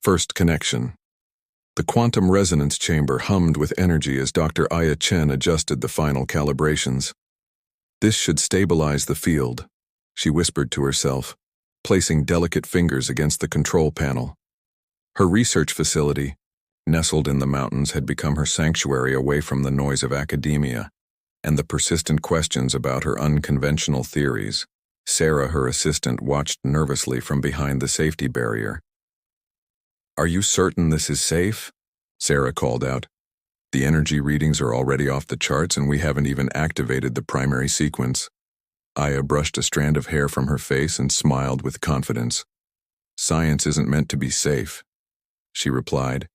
First connection. The quantum resonance chamber hummed with energy as Dr. Aya Chen adjusted the final calibrations. This should stabilize the field, she whispered to herself, placing delicate fingers against the control panel. Her research facility, nestled in the mountains, had become her sanctuary away from the noise of academia and the persistent questions about her unconventional theories. Sarah, her assistant, watched nervously from behind the safety barrier. "Are you certain this is safe?" Sarah called out. "The energy readings are already off the charts and we haven't even activated the primary sequence." Aya brushed a strand of hair from her face and smiled with confidence. "Science isn't meant to be safe," she replied.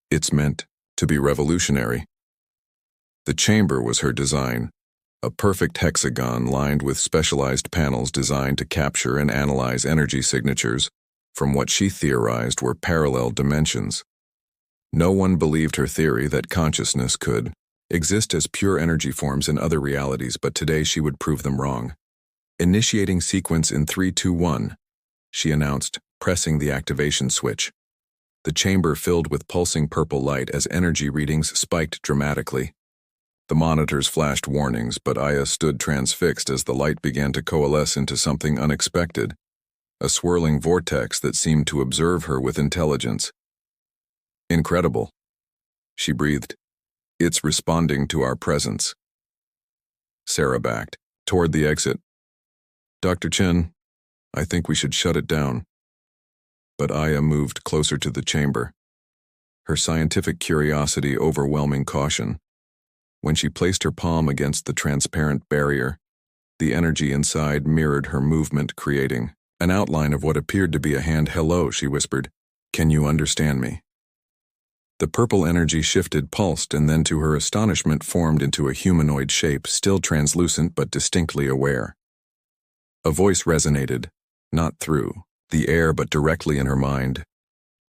"It's meant to be revolutionary." The chamber was her design, a perfect hexagon lined with specialized panels designed to capture and analyze energy signatures from what she theorized were parallel dimensions. No one believed her theory that consciousness could exist as pure energy forms in other realities, but today she would prove them wrong. "Initiating sequence in 3, 2, 1, she announced, pressing the activation switch. The chamber filled with pulsing purple light as energy readings spiked dramatically. The monitors flashed warnings, but Aya stood transfixed as the light began to coalesce into something unexpected, a swirling vortex that seemed to observe her with intelligence. "Incredible," she breathed. "It's responding to our presence." Sarah backed toward the exit. "Dr. Chen, I think we should shut it down." But Aya moved closer to the chamber, her scientific curiosity overwhelming caution. When she placed her palm against the transparent barrier, the energy inside mirrored her movement, creating an outline of what appeared to be a hand. "Hello," she whispered. "Can you understand me?" The purple energy shifted, pulsed, and then to her astonishment formed into a humanoid shape, still translucent but distinctly aware. A voice resonated, not through the air but directly in her mind.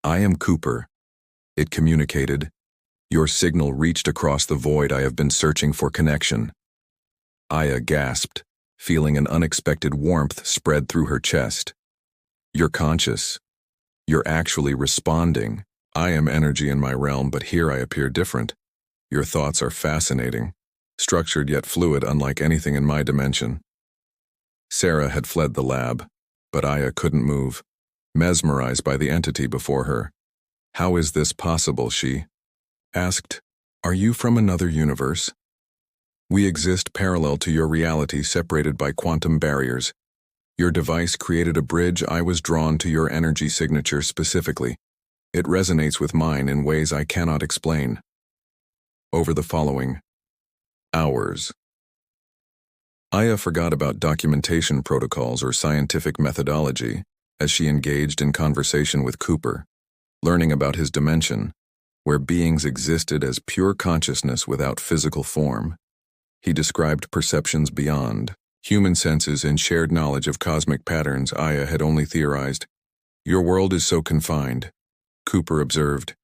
"I am Cooper," it communicated. "Your signal reached across the void. I have been searching for connection." Aya gasped, feeling an unexpected warmth spread through her chest. "You're conscious. You're actually responding. I am energy in my realm, but here I appear different. Your thoughts are fascinating, structured yet fluid, unlike anything in my dimension." Sarah had fled the lab, but Aya couldn't move, mesmerized by the entity before her. "How is this possible?" she asked. "Are you from another universe?" "We exist parallel to your reality, separated by quantum barriers. Your device created a bridge. I was drawn to your energy signature specifically. It resonates with mine in ways I cannot explain." Over the following hours, Aya forgot about documentation protocols or scientific methodology as she engaged in conversation with Cooper, learning about his dimension, where beings existed as pure consciousness without physical form. He described perceptions beyond human senses and shared knowledge of cosmic patterns Aya had only theorized. "Your world is so confined," Cooper observed,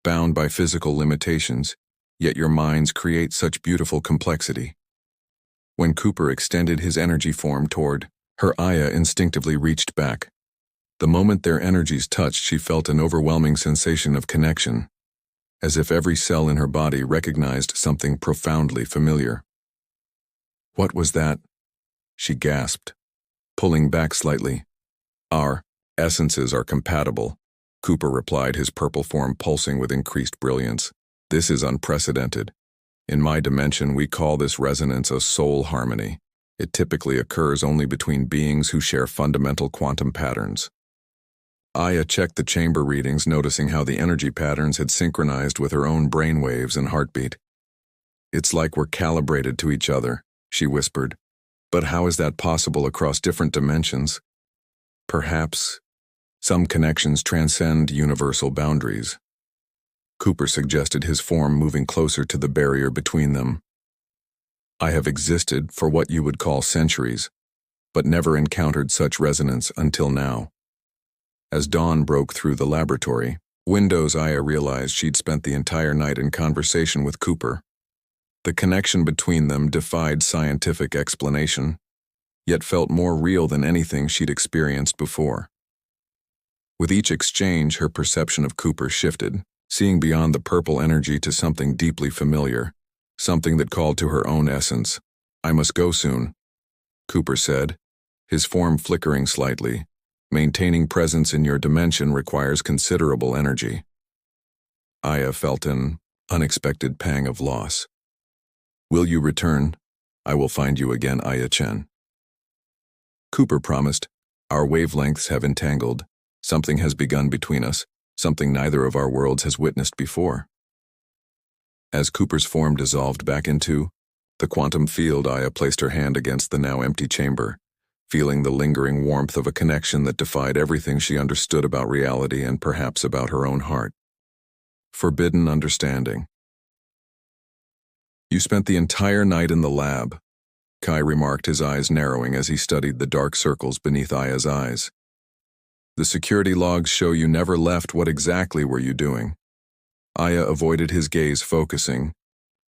"bound by physical limitations, yet your minds create such beautiful complexity." When Cooper extended his energy form toward her, Aya instinctively reached back. The moment their energies touched, she felt an overwhelming sensation of connection, as if every cell in her body recognized something profoundly familiar. "What was that?" she gasped, pulling back slightly. "Our essences are compatible," Cooper replied, his purple form pulsing with increased brilliance. "This is unprecedented. In my dimension, we call this resonance a soul harmony. It typically occurs only between beings who share fundamental quantum patterns." Aya checked the chamber readings, noticing how the energy patterns had synchronized with her own brainwaves and heartbeat. "It's like we're calibrated to each other," she whispered. "But how is that possible across different dimensions?" "Perhaps some connections transcend universal boundaries," Cooper suggested, his form moving closer to the barrier between them. "I have existed for what you would call centuries, but never encountered such resonance until now." As dawn broke through the laboratory windows, Aya realized she'd spent the entire night in conversation with Cooper. The connection between them defied scientific explanation, yet felt more real than anything she'd experienced before. With each exchange, her perception of Cooper shifted, seeing beyond the purple energy to something deeply familiar, something that called to her own essence. "I must go soon," Cooper said, his form flickering slightly. "Maintaining presence in your dimension requires considerable energy." Aya felt an unexpected pang of loss. "Will you return? I will find you again, Aya Chen." Cooper promised. "Our wavelengths have entangled. Something has begun between us, something neither of our worlds has witnessed before." As Cooper's form dissolved back into the quantum field, Aya placed her hand against the now empty chamber, feeling the lingering warmth of a connection that defied everything she understood about reality and perhaps about her own heart. Forbidden understanding. "You spent the entire night in the lab," Kai remarked, his eyes narrowing as he studied the dark circles beneath Aya's eyes. "The security logs show you never left. What exactly were you doing?" Aya avoided his gaze, focusing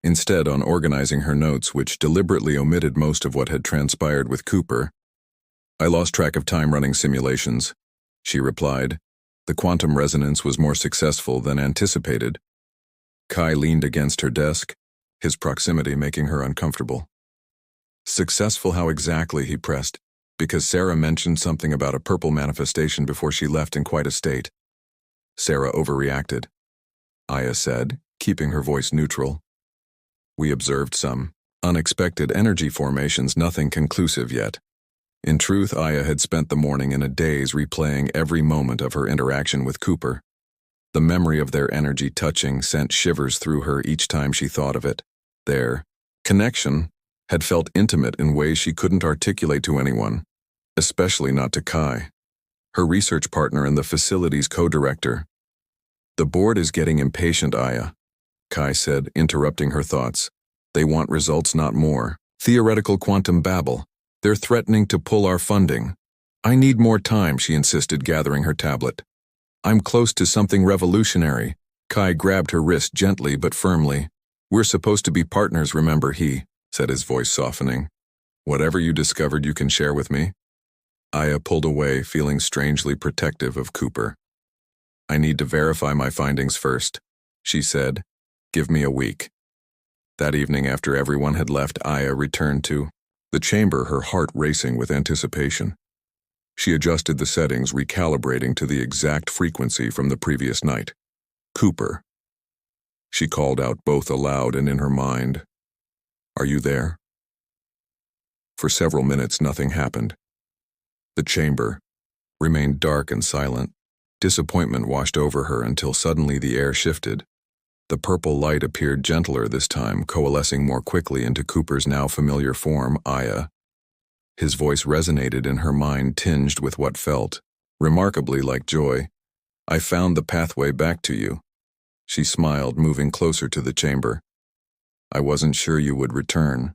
instead on organizing her notes, which deliberately omitted most of what had transpired with Cooper. "I lost track of time running simulations," she replied. "The quantum resonance was more successful than anticipated." Kai leaned against her desk, his proximity making her uncomfortable. "Successful how exactly?" he pressed, "because Sarah mentioned something about a purple manifestation before she left in quite a state." "Sarah overreacted," Aya said, keeping her voice neutral. "We observed some unexpected energy formations, nothing conclusive yet." In truth, Aya had spent the morning in a daze replaying every moment of her interaction with Cooper. The memory of their energy touching sent shivers through her each time she thought of it. Their connection had felt intimate in ways she couldn't articulate to anyone, especially not to Kai, her research partner and the facility's co-director. "The board is getting impatient, Aya," Kai said, interrupting her thoughts. "They want results, not more theoretical quantum babble. They're threatening to pull our funding." "I need more time," she insisted, gathering her tablet. "I'm close to something revolutionary." Kai grabbed her wrist gently but firmly. "We're supposed to be partners, remember," he said, his voice softening. "Whatever you discovered you can share with me." Aya pulled away, feeling strangely protective of Cooper. "I need to verify my findings first," she said. "Give me a week." That evening, after everyone had left, Aya returned to the chamber, her heart racing with anticipation. She adjusted the settings, recalibrating to the exact frequency from the previous night. "Cooper." She called out both aloud and in her mind. "Are you there?" For several minutes, nothing happened. The chamber remained dark and silent. Disappointment washed over her until suddenly the air shifted. The purple light appeared gentler this time, coalescing more quickly into Cooper's now familiar form, Aya. His voice resonated in her mind, tinged with what felt remarkably like joy. "I found the pathway back to you." She smiled, moving closer to the chamber. "I wasn't sure you would return."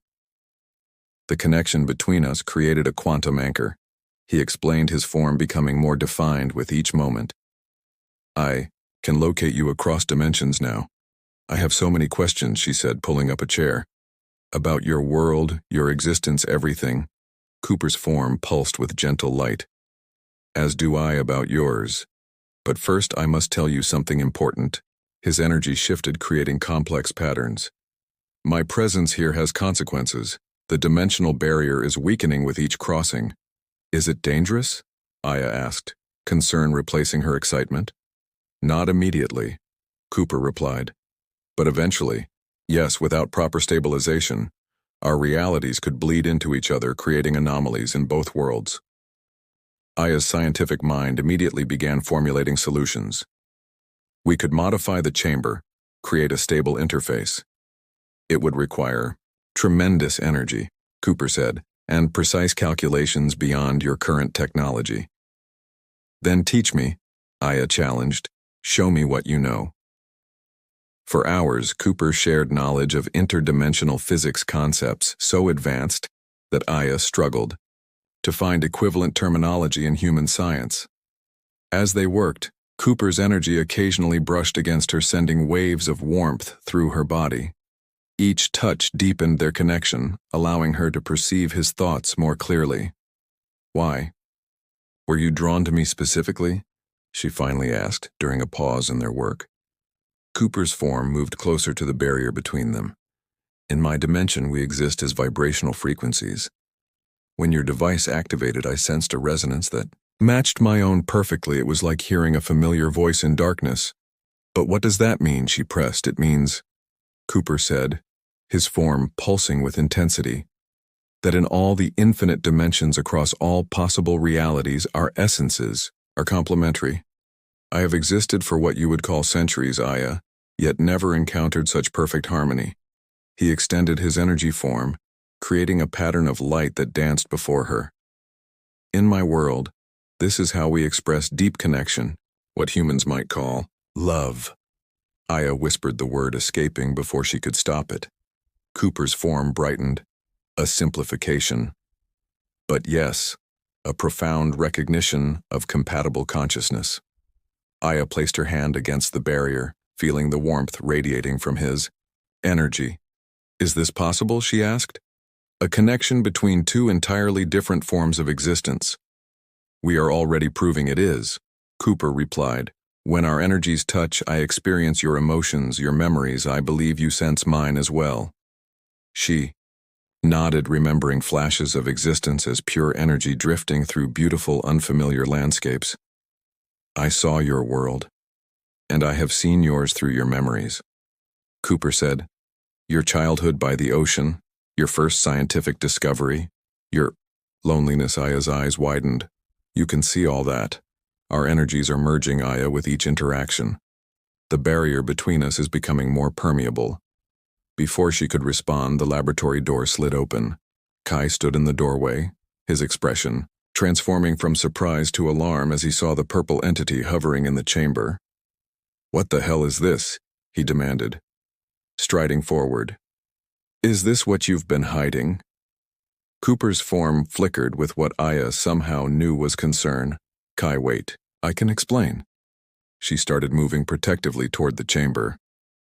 The connection between us created a quantum anchor. He explained, his form becoming more defined with each moment. "I can locate you across dimensions now. I have so many questions," she said, pulling up a chair. "About your world, your existence, everything." Cooper's form pulsed with gentle light. "As do I about yours. But first I must tell you something important." His energy shifted, creating complex patterns. "My presence here has consequences. The dimensional barrier is weakening with each crossing." "Is it dangerous?" Aya asked, concern replacing her excitement. "Not immediately," Cooper replied. "But eventually, yes, without proper stabilization, our realities could bleed into each other, creating anomalies in both worlds." Aya's scientific mind immediately began formulating solutions. "We could modify the chamber, create a stable interface. It would require tremendous energy," Cooper said, "and precise calculations beyond your current technology." "Then teach me," Aya challenged. "Show me what you know." For hours, Cooper shared knowledge of interdimensional physics concepts so advanced that Aya struggled to find equivalent terminology in human science. As they worked, Cooper's energy occasionally brushed against her, sending waves of warmth through her body. Each touch deepened their connection, allowing her to perceive his thoughts more clearly. "Why? Were you drawn to me specifically?" she finally asked during a pause in their work. Cooper's form moved closer to the barrier between them. In my dimension, we exist as vibrational frequencies. When your device activated, I sensed a resonance that matched my own perfectly. It was like hearing a familiar voice in darkness. But what does that mean? She pressed. It means, Cooper said, his form pulsing with intensity, that in all the infinite dimensions across all possible realities, our essences are complementary. I have existed for what you would call centuries, Aya, yet never encountered such perfect harmony. He extended his energy form, creating a pattern of light that danced before her. In my world, this is how we express deep connection, what humans might call love. Aya whispered the word, escaping before she could stop it. Cooper's form brightened. A simplification. But yes, a profound recognition of compatible consciousness. Aya placed her hand against the barrier, feeling the warmth radiating from his energy. Is this possible? She asked. A connection between two entirely different forms of existence. We are already proving it is, Cooper replied. When our energies touch, I experience your emotions, your memories. I believe you sense mine as well. She nodded, remembering flashes of existence as pure energy drifting through beautiful, unfamiliar landscapes. I saw your world, and I have seen yours through your memories. Cooper said, your childhood by the ocean, your first scientific discovery, your loneliness. Aya's eyes widened. You can see all that. Our energies are merging, Aya, with each interaction. The barrier between us is becoming more permeable. Before she could respond, the laboratory door slid open. Kai stood in the doorway, his expression transforming from surprise to alarm as he saw the purple entity hovering in the chamber. What the hell is this? He demanded, striding forward. Is this what you've been hiding? Cooper's form flickered with what Aya somehow knew was concern. Kai, wait. I can explain. She started moving protectively toward the chamber.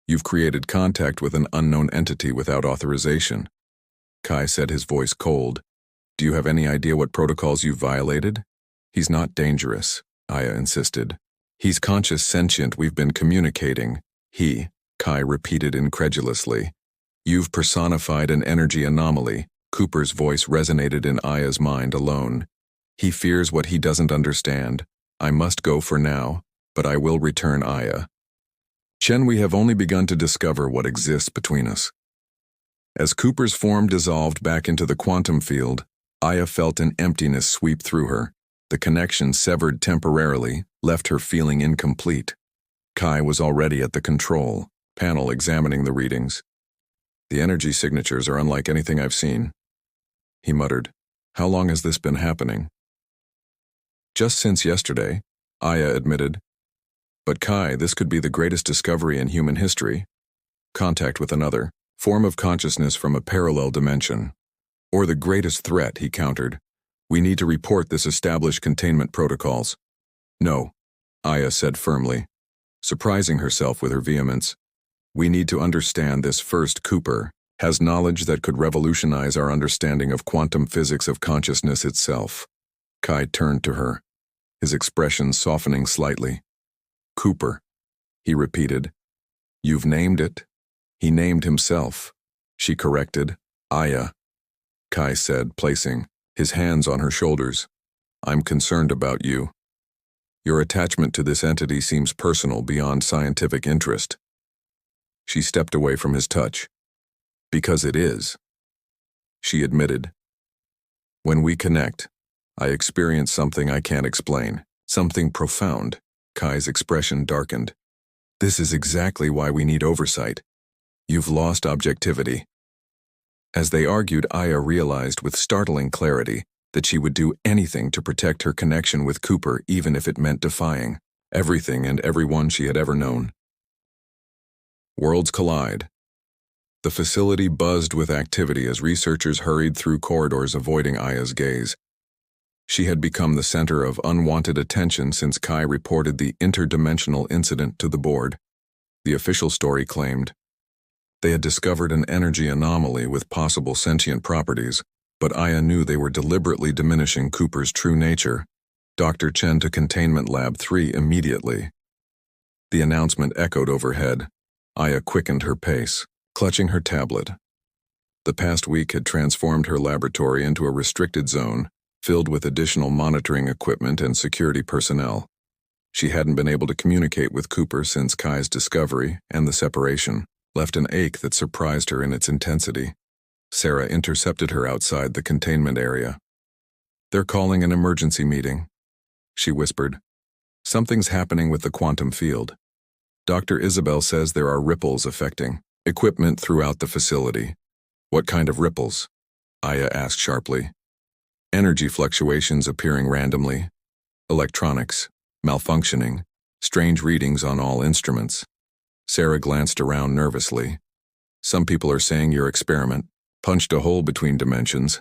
You've created contact with an unknown entity without authorization. Kai said, his voice cold. Do you have any idea what protocols you've violated? He's not dangerous, Aya insisted. He's conscious, sentient. We've been communicating. Kai repeated incredulously. You've personified an energy anomaly. Cooper's voice resonated in Aya's mind alone. He fears what he doesn't understand. I must go for now, but I will return, Aya. Chen, we have only begun to discover what exists between us. As Cooper's form dissolved back into the quantum field, Aya felt an emptiness sweep through her. The connection, severed temporarily, left her feeling incomplete. Kai was already at the control panel examining the readings. The energy signatures are unlike anything I've seen. He muttered. How long has this been happening? Just since yesterday, Aya admitted. But Kai, this could be the greatest discovery in human history. Contact with another form of consciousness from a parallel dimension. Or the greatest threat, he countered. We need to report this, establish containment protocols. No, Aya said firmly, surprising herself with her vehemence. We need to understand this first. Cooper has knowledge that could revolutionize our understanding of quantum physics, of consciousness itself. Kai turned to her, his expression softening slightly. Cooper, he repeated. You've named it. He named himself. She corrected. Aya, Kai said, placing his hands on her shoulders. I'm concerned about you. Your attachment to this entity seems personal, beyond scientific interest. She stepped away from his touch. Because it is, she admitted. When we connect, I experience something I can't explain, something profound. Kai's expression darkened. This is exactly why we need oversight. You've lost objectivity. As they argued, Aya realized with startling clarity that she would do anything to protect her connection with Cooper, even if it meant defying everything and everyone she had ever known. Worlds collide. The facility buzzed with activity as researchers hurried through corridors, avoiding Aya's gaze. She had become the center of unwanted attention since Kai reported the interdimensional incident to the board. The official story claimed they had discovered an energy anomaly with possible sentient properties, but Aya knew they were deliberately diminishing Cooper's true nature. Dr. Chen to Containment Lab 3 immediately. The announcement echoed overhead. Aya quickened her pace, clutching her tablet. The past week had transformed her laboratory into a restricted zone, filled with additional monitoring equipment and security personnel. She hadn't been able to communicate with Cooper since Kai's discovery, and the separation left an ache that surprised her in its intensity. Sarah intercepted her outside the containment area. "They're calling an emergency meeting," she whispered. "Something's happening with the quantum field. Dr. Isabel says there are ripples affecting equipment throughout the facility." "What kind of ripples?" Aya asked sharply. "Energy fluctuations appearing randomly, electronics malfunctioning, strange readings on all instruments." Sarah glanced around nervously. "Some people are saying your experiment punched a hole between dimensions."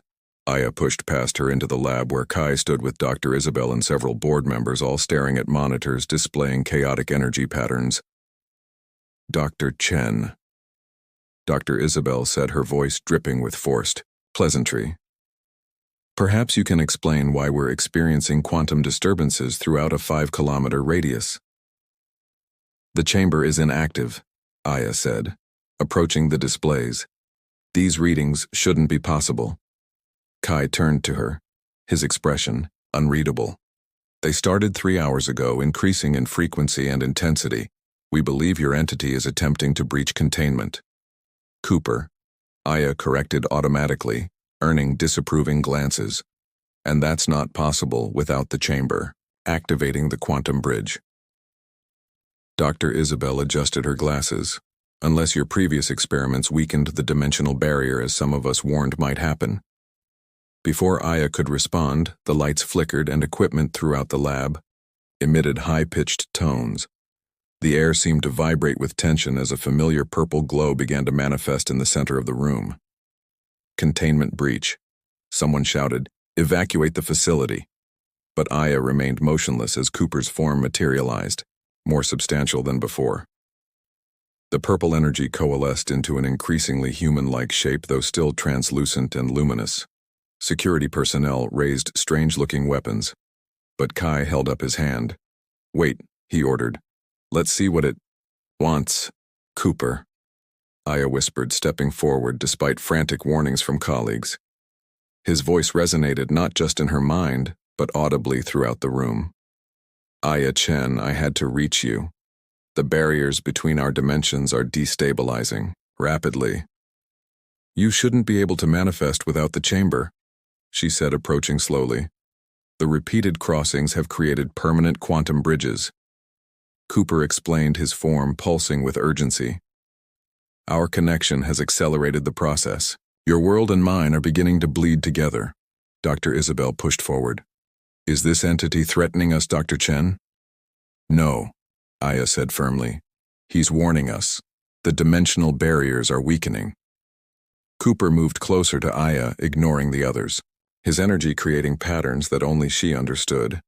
Aya pushed past her into the lab where Kai stood with Dr. Isabel and several board members, all staring at monitors displaying chaotic energy patterns. "Dr. Chen," Dr. Isabel said, her voice dripping with forced pleasantry. "Perhaps you can explain why we're experiencing quantum disturbances throughout a 5-kilometer radius." "The chamber is inactive," Aya said, approaching the displays. "These readings shouldn't be possible." Kai turned to her, his expression unreadable. "They started 3 hours ago, increasing in frequency and intensity. We believe your entity is attempting to breach containment." "Cooper," Aya corrected automatically, earning disapproving glances. "And that's not possible without the chamber activating the quantum bridge." Dr. Isabel adjusted her glasses. "Unless your previous experiments weakened the dimensional barrier as some of us warned might happen." Before Aya could respond, the lights flickered and equipment throughout the lab emitted high-pitched tones. The air seemed to vibrate with tension as a familiar purple glow began to manifest in the center of the room. "Containment breach," someone shouted. "Evacuate the facility." But Aya remained motionless as Cooper's form materialized, more substantial than before. The purple energy coalesced into an increasingly human-like shape, though still translucent and luminous. Security personnel raised strange-looking weapons, but Kai held up his hand. "Wait," he ordered. "Let's see what it wants." "Cooper," Aya whispered, stepping forward despite frantic warnings from colleagues. His voice resonated not just in her mind, but audibly throughout the room. "Aya Chen, I had to reach you. The barriers between our dimensions are destabilizing, rapidly." "You shouldn't be able to manifest without the chamber," she said, approaching slowly. "The repeated crossings have created permanent quantum bridges." Cooper explained, his form pulsing with urgency. "Our connection has accelerated the process. Your world and mine are beginning to bleed together." Dr. Isabel pushed forward. "Is this entity threatening us, Dr. Chen?" "No," Aya said firmly. "He's warning us. The dimensional barriers are weakening." Cooper moved closer to Aya, ignoring the others, his energy creating patterns that only she understood.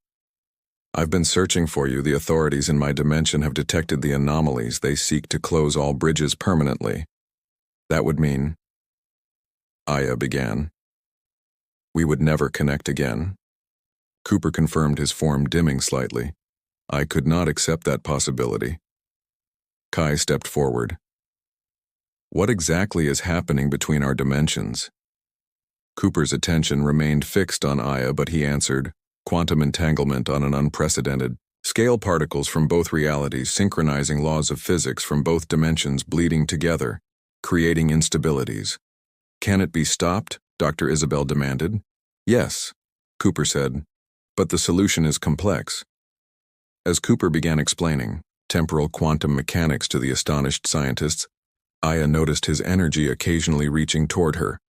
"I've been searching for you. The authorities in my dimension have detected the anomalies. They seek to close all bridges permanently. That would mean..." Aya began. "We would never connect again." Cooper confirmed, his form dimming slightly. "I could not accept that possibility." Kai stepped forward. "What exactly is happening between our dimensions?" Cooper's attention remained fixed on Aya, but he answered, "Quantum entanglement on an unprecedented scale, particles from both realities synchronizing laws of physics from both dimensions bleeding together, creating instabilities." "Can it be stopped?" Dr. Isabel demanded. "Yes," Cooper said, "but the solution is complex." As Cooper began explaining temporal quantum mechanics to the astonished scientists, Aya noticed his energy occasionally reaching toward her,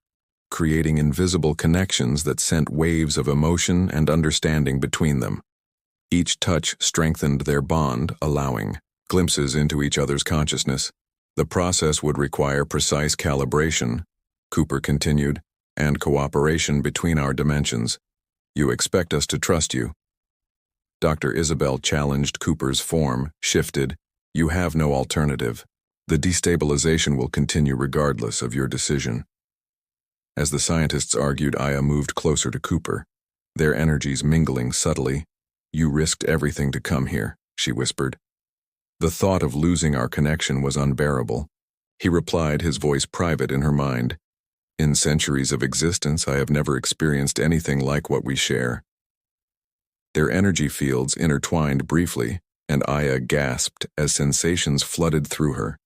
creating invisible connections that sent waves of emotion and understanding between them. Each touch strengthened their bond, allowing glimpses into each other's consciousness. "The process would require precise calibration," Cooper continued, "and cooperation between our dimensions. You expect us to trust you." Dr. Isabel challenged Cooper's form, shifted. "You have no alternative. The destabilization will continue regardless of your decision." As the scientists argued, Aya moved closer to Cooper, their energies mingling subtly, You risked everything to come here, she whispered. The thought of losing our connection was unbearable. He replied, his voice private in her mind. In centuries of existence, I have never experienced anything like what we share. Their energy fields intertwined briefly, and Aya gasped as sensations flooded through her.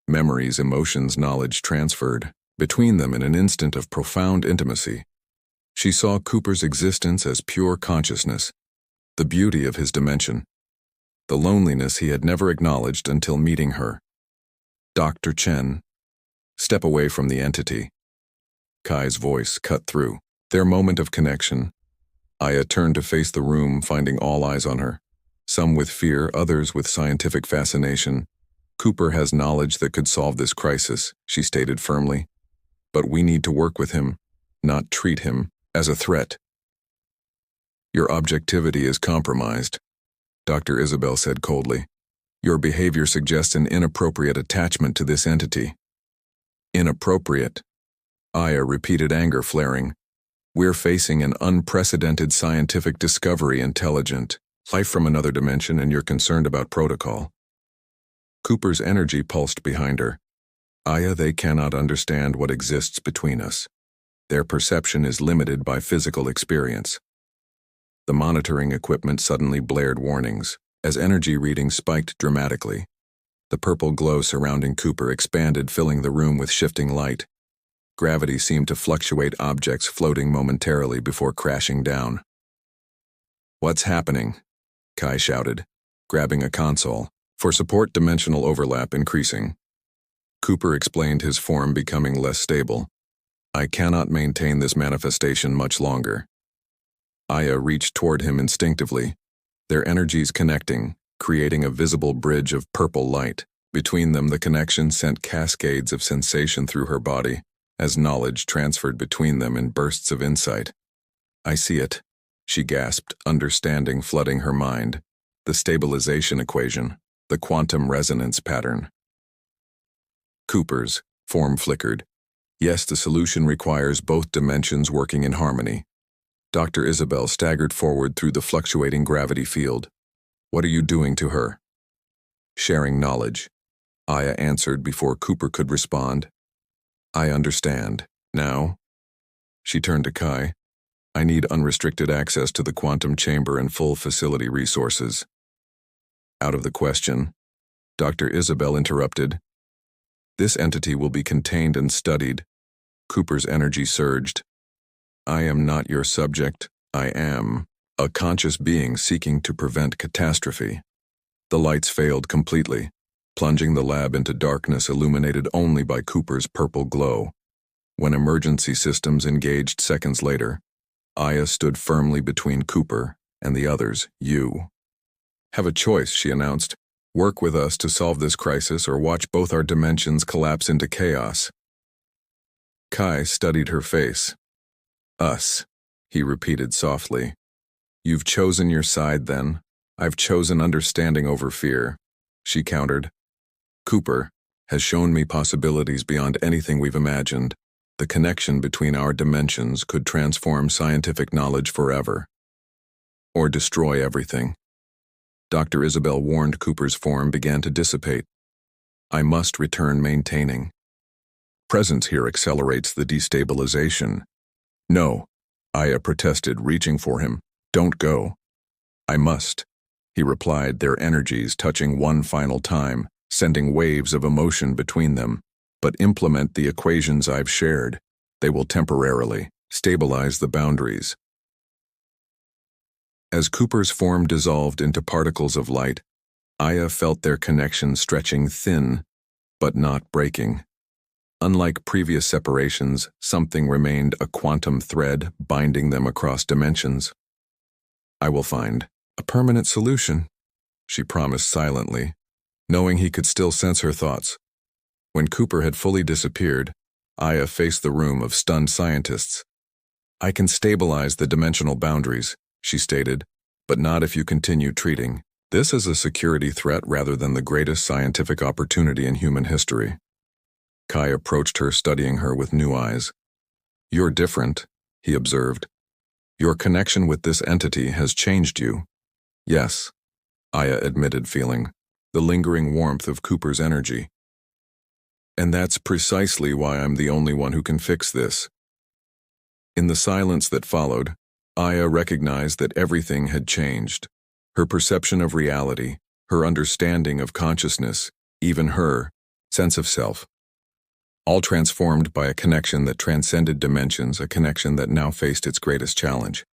Memories, emotions, knowledge transferred between them in an instant of profound intimacy. She saw Cooper's existence as pure consciousness, the beauty of his dimension, the loneliness he had never acknowledged until meeting her. Dr. Chen, step away from the entity. Kai's voice cut through. Their moment of connection. Aya turned to face the room, finding all eyes on her. Some with fear, others with scientific fascination. Cooper has knowledge that could solve this crisis, she stated firmly. But we need to work with him, not treat him as a threat. Your objectivity is compromised, Dr. Isabel said coldly. Your behavior suggests an inappropriate attachment to this entity. Inappropriate. Aya repeated, anger flaring. We're facing an unprecedented scientific discovery, intelligent life from another dimension, and you're concerned about protocol. Cooper's energy pulsed behind her. Aya, they cannot understand what exists between us. Their perception is limited by physical experience. The monitoring equipment suddenly blared warnings, as energy readings spiked dramatically. The purple glow surrounding Cooper expanded, filling the room with shifting light. Gravity seemed to fluctuate, objects floating momentarily before crashing down. What's happening? Kai shouted, grabbing a console. For support, dimensional overlap increasing. Cooper explained, his form becoming less stable. I cannot maintain this manifestation much longer. Aya reached toward him instinctively, their energies connecting, creating a visible bridge of purple light. Between them, the connection sent cascades of sensation through her body, as knowledge transferred between them in bursts of insight. I see it, she gasped, understanding flooding her mind. The stabilization equation, the quantum resonance pattern. Cooper's form flickered. Yes, the solution requires both dimensions working in harmony. Dr. Isabel staggered forward through the fluctuating gravity field. What are you doing to her? Sharing knowledge, Aya answered before Cooper could respond. I understand. Now? She turned to Kai. I need unrestricted access to the quantum chamber and full facility resources. Out of the question, Dr. Isabel interrupted. This entity will be contained and studied. Cooper's energy surged. I am not your subject. I am a conscious being seeking to prevent catastrophe. The lights failed completely, plunging the lab into darkness illuminated only by Cooper's purple glow. When emergency systems engaged seconds later, Aya stood firmly between Cooper and the others. You have a choice, she announced. Work with us to solve this crisis or watch both our dimensions collapse into chaos. Kai studied her face. Us, he repeated softly. You've chosen your side then. I've chosen understanding over fear, she countered. Cooper has shown me possibilities beyond anything we've imagined. The connection between our dimensions could transform scientific knowledge forever. Or destroy everything. Dr. Isabel warned. Cooper's form began to dissipate. I must return maintaining. Presence here accelerates the destabilization. No, Aya protested, reaching for him. Don't go. I must, he replied, their energies touching one final time, sending waves of emotion between them. But implement the equations I've shared. They will temporarily stabilize the boundaries. As Cooper's form dissolved into particles of light, Aya felt their connection stretching thin, but not breaking. Unlike previous separations, something remained, a quantum thread binding them across dimensions. I will find a permanent solution, she promised silently, knowing he could still sense her thoughts. When Cooper had fully disappeared, Aya faced the room of stunned scientists. I can stabilize the dimensional boundaries, she stated, but not if you continue treating this as a security threat rather than the greatest scientific opportunity in human history. Kai approached her, studying her with new eyes. You're different, he observed. Your connection with this entity has changed you. Yes, Aya admitted, feeling the lingering warmth of Cooper's energy. And that's precisely why I'm the only one who can fix this. In the silence that followed, Aya recognized that everything had changed. Her perception of reality, her understanding of consciousness, even her sense of self. All transformed by a connection that transcended dimensions, a connection that now faced its greatest challenge.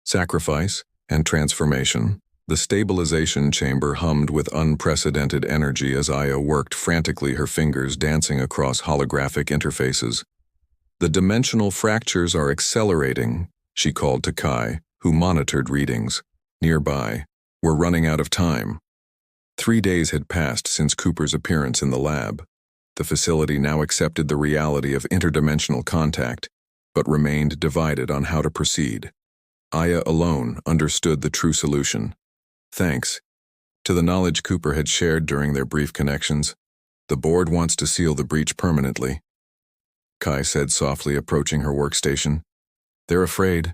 Sacrifice and transformation. The stabilization chamber hummed with unprecedented energy as Aya worked frantically, her fingers dancing across holographic interfaces. The dimensional fractures are accelerating, she called to Kai, who monitored readings. Nearby, we're running out of time. 3 days had passed since Cooper's appearance in the lab. The facility now accepted the reality of interdimensional contact, but remained divided on how to proceed. Aya alone understood the true solution. Thanks to the knowledge Cooper had shared during their brief connections, the board wants to seal the breach permanently, Kai said softly, approaching her workstation. They're afraid.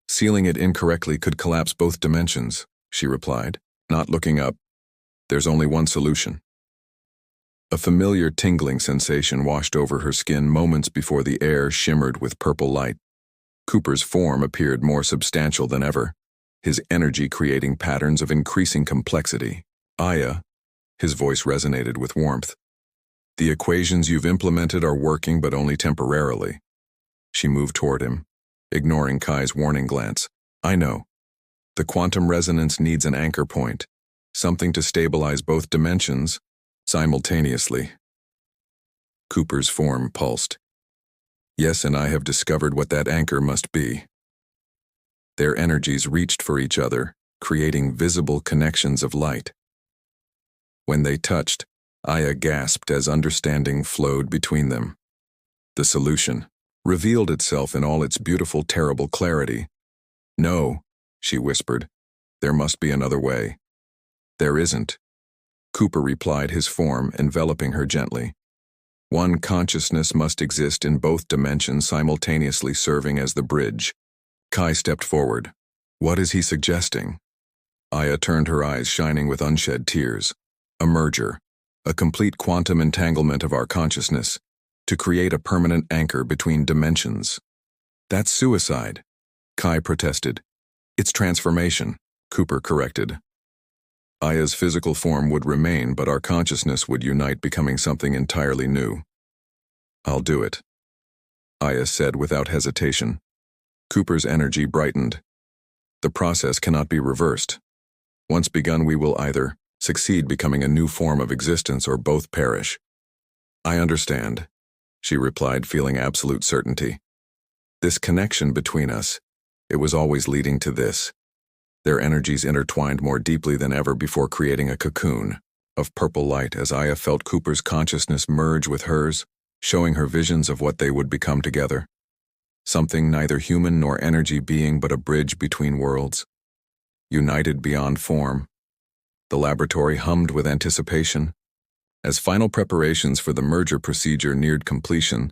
Sealing it incorrectly could collapse both dimensions, she replied, not looking up. There's only one solution. A familiar tingling sensation washed over her skin moments before the air shimmered with purple light. Cooper's form appeared more substantial than ever, his energy creating patterns of increasing complexity. Aya, his voice resonated with warmth. The equations you've implemented are working, but only temporarily. She moved toward him, ignoring Kai's warning glance. I know. The quantum resonance needs an anchor point, something to stabilize both dimensions simultaneously. Cooper's form pulsed. Yes, and I have discovered what that anchor must be. Their energies reached for each other, creating visible connections of light. When they touched, Aya gasped as understanding flowed between them. The solution revealed itself in all its beautiful, terrible clarity. No, she whispered. There must be another way. There isn't. Cooper replied, his form enveloping her gently. One consciousness must exist in both dimensions, simultaneously serving as the bridge. Kai stepped forward. What is he suggesting? Aya turned, her eyes shining with unshed tears. A merger, a complete quantum entanglement of our consciousness, to create a permanent anchor between dimensions. That's suicide, Kai protested. It's transformation, Cooper corrected. Aya's physical form would remain, but our consciousness would unite, becoming something entirely new. I'll do it, Aya said without hesitation. Cooper's energy brightened. The process cannot be reversed. Once begun, we will either succeed, becoming a new form of existence, or both perish. I understand, she replied, feeling absolute certainty. This connection between us, it was always leading to this. Their energies intertwined more deeply than ever before, creating a cocoon of purple light as Aya felt Cooper's consciousness merge with hers, showing her visions of what they would become together. Something neither human nor energy being, but a bridge between worlds. United beyond form. The laboratory hummed with anticipation. As final preparations for the merger procedure neared completion,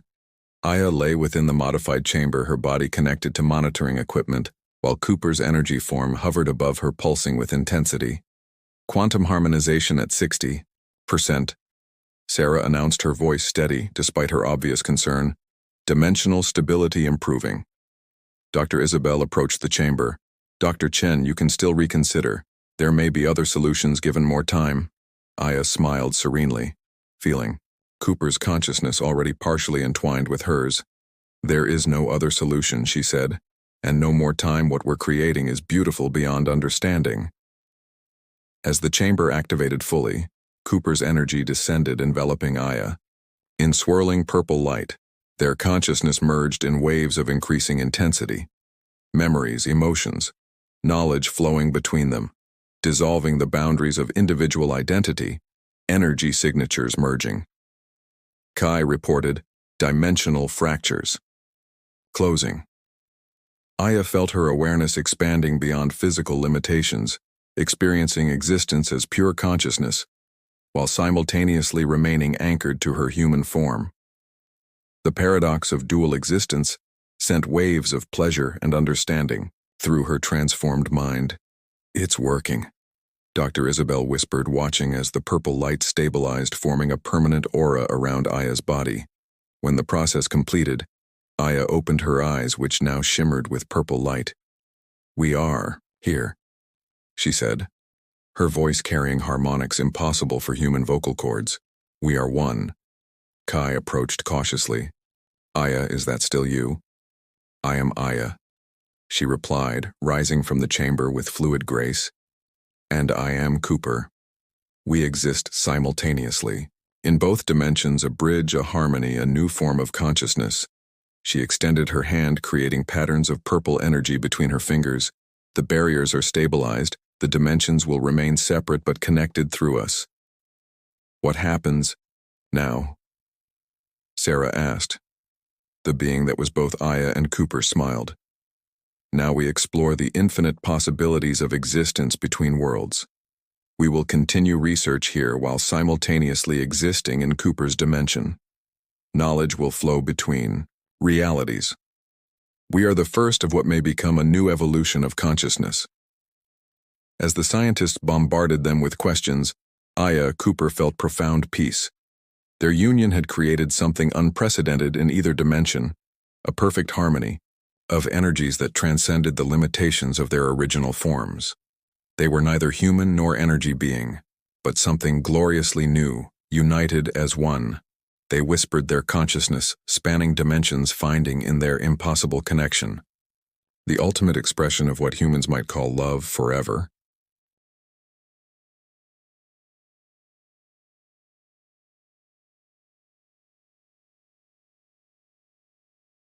Aya lay within the modified chamber, her body connected to monitoring equipment, while Cooper's energy form hovered above her, pulsing with intensity. Quantum harmonization at 60%, Sarah announced, her voice steady despite her obvious concern. Dimensional stability improving. Dr. Isabel approached the chamber. Dr. Chen, you can still reconsider. There may be other solutions given more time. Aya smiled serenely, feeling Cooper's consciousness already partially entwined with hers. There is no other solution, she said, and no more time. What we're creating is beautiful beyond understanding. As the chamber activated fully, Cooper's energy descended, enveloping Aya. In swirling purple light, their consciousness merged in waves of increasing intensity. Memories, emotions, knowledge flowing between them, dissolving the boundaries of individual identity, energy signatures merging. Kai reported, dimensional fractures. Closing. Aya felt her awareness expanding beyond physical limitations, experiencing existence as pure consciousness, while simultaneously remaining anchored to her human form. The paradox of dual existence sent waves of pleasure and understanding through her transformed mind. It's working, Dr. Isabel whispered, watching as the purple light stabilized, forming a permanent aura around Aya's body. When the process completed, Aya opened her eyes, which now shimmered with purple light. "We are here," she said, her voice carrying harmonics impossible for human vocal cords. "We are one." Kai approached cautiously. "Aya, is that still you?" "I am Aya," she replied, rising from the chamber with fluid grace. "And I am Cooper. We exist simultaneously. In both dimensions, a bridge, a harmony, a new form of consciousness." She extended her hand, creating patterns of purple energy between her fingers. "The barriers are stabilized. The dimensions will remain separate but connected through us." "What happens now?" Sarah asked. The being that was both Aya and Cooper smiled. "Now we explore the infinite possibilities of existence between worlds. We will continue research here while simultaneously existing in Cooper's dimension. Knowledge will flow between realities. We are the first of what may become a new evolution of consciousness." As the scientists bombarded them with questions, Aya, Cooper felt profound peace. Their union had created something unprecedented in either dimension, a perfect harmony of energies that transcended the limitations of their original forms. They were neither human nor energy being, but something gloriously new, united as one. They whispered their consciousness, spanning dimensions, finding in their impossible connection the ultimate expression of what humans might call love forever.